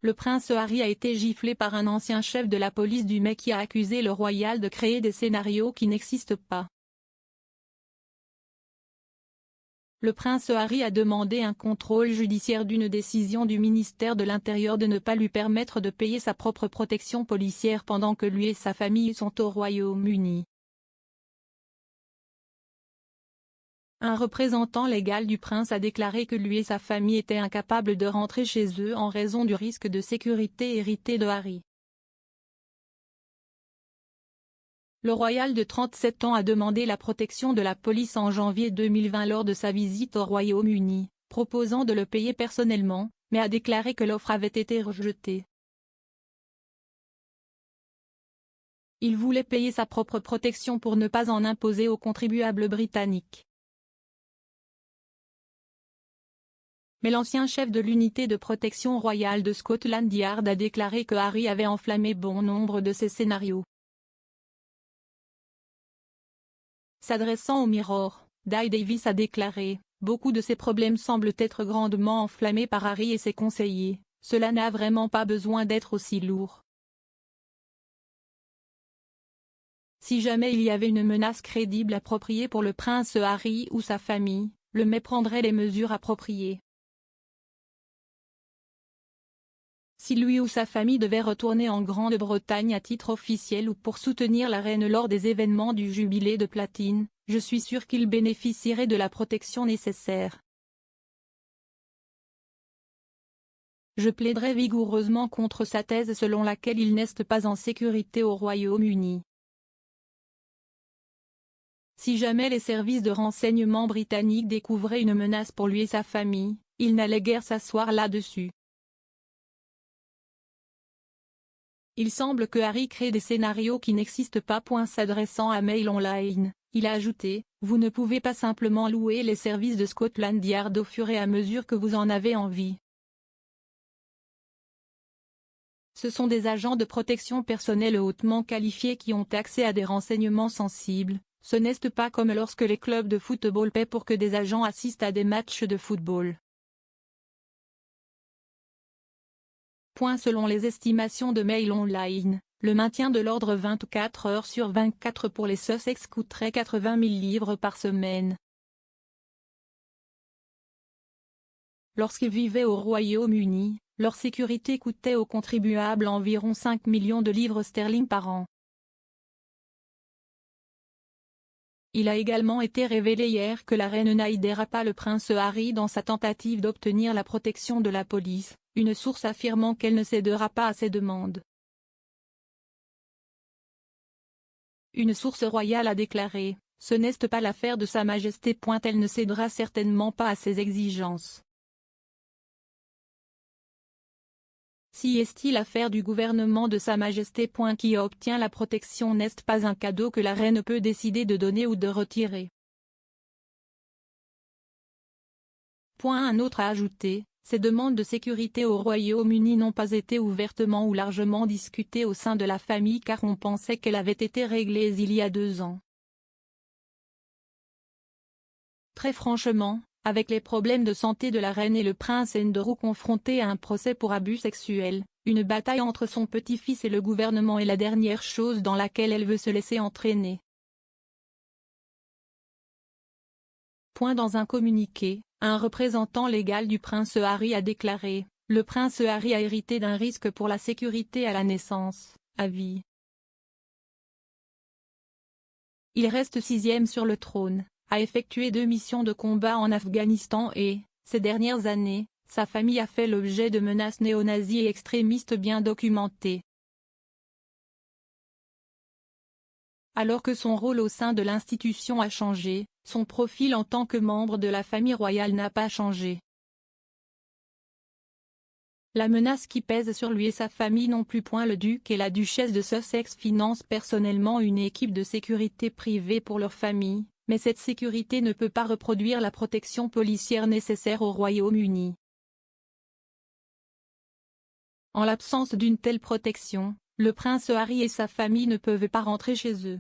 Le prince Harry a été giflé par un ancien chef de la police du Met qui a accusé le royal de créer des scénarios qui n'existent pas. Le prince Harry a demandé un contrôle judiciaire d'une décision du ministère de l'Intérieur de ne pas lui permettre de payer sa propre protection policière pendant que lui et sa famille sont au Royaume-Uni. Un représentant légal du prince a déclaré que lui et sa famille étaient incapables de rentrer chez eux en raison du risque de sécurité hérité de Harry. Le royal de 37 ans a demandé la protection de la police en janvier 2020 lors de sa visite au Royaume-Uni, proposant de le payer personnellement, mais a déclaré que l'offre avait été rejetée. Il voulait payer sa propre protection pour ne pas en imposer aux contribuables britanniques. Mais l'ancien chef de l'unité de protection royale de Scotland Yard a déclaré que Harry avait enflammé bon nombre de ses scénarios. S'adressant au Mirror, Dai Davis a déclaré « Beaucoup de ces problèmes semblent être grandement enflammés par Harry et ses conseillers, cela n'a vraiment pas besoin d'être aussi lourd. Si jamais il y avait une menace crédible appropriée pour le prince Harry ou sa famille, le Met prendrait les mesures appropriées. Si lui ou sa famille devait retourner en Grande-Bretagne à titre officiel ou pour soutenir la reine lors des événements du jubilé de platine, je suis sûr qu'il bénéficierait de la protection nécessaire. Je plaiderai vigoureusement contre sa thèse selon laquelle il n'est pas en sécurité au Royaume-Uni. Si jamais les services de renseignement britanniques découvraient une menace pour lui et sa famille, ils n'allaient guère s'asseoir là-dessus. Il semble que Harry crée des scénarios qui n'existent pas. S'adressant à Mail Online, il a ajouté « Vous ne pouvez pas simplement louer les services de Scotland Yard au fur et à mesure que vous en avez envie. Ce sont des agents de protection personnelle hautement qualifiés qui ont accès à des renseignements sensibles, ce n'est pas comme lorsque les clubs de football paient pour que des agents assistent à des matchs de football. » Selon les estimations de Mail Online, le maintien de l'ordre 24 heures sur 24 pour les Sussex coûterait 80 000 livres par semaine. Lorsqu'ils vivaient au Royaume-Uni, leur sécurité coûtait aux contribuables environ 5 millions de livres sterling par an. Il a également été révélé hier que la reine n'aidera pas le prince Harry dans sa tentative d'obtenir la protection de la police, une source affirmant qu'elle ne cédera pas à ses demandes. Une source royale a déclaré « Ce n'est pas l'affaire de Sa Majesté. Elle ne cédera certainement pas à ses exigences. Si est-il l'affaire du gouvernement de Sa Majesté. Qui obtient la protection n'est pas un cadeau que la reine peut décider de donner ou de retirer. » Un autre a ajouté « Ces demandes de sécurité au Royaume-Uni n'ont pas été ouvertement ou largement discutées au sein de la famille car on pensait qu'elles avaient été réglées il y a 2 ans. Très franchement, avec les problèmes de santé de la reine et le prince Andrew confrontés à un procès pour abus sexuels, une bataille entre son petit-fils et le gouvernement est la dernière chose dans laquelle elle veut se laisser entraîner. » Dans un communiqué, un représentant légal du prince Harry a déclaré « Le prince Harry a hérité d'un risque pour la sécurité à la naissance, à vie. Il reste 6e sur le trône, a effectué 2 missions de combat en Afghanistan et, ces dernières années, sa famille a fait l'objet de menaces néo-nazis et extrémistes bien documentées. Alors que son rôle au sein de l'institution a changé, son profil en tant que membre de la famille royale n'a pas changé. La menace qui pèse sur lui et sa famille non plus. Le duc et la duchesse de Sussex financent personnellement une équipe de sécurité privée pour leur famille, mais cette sécurité ne peut pas reproduire la protection policière nécessaire au Royaume-Uni. En l'absence d'une telle protection, le prince Harry et sa famille ne peuvent pas rentrer chez eux.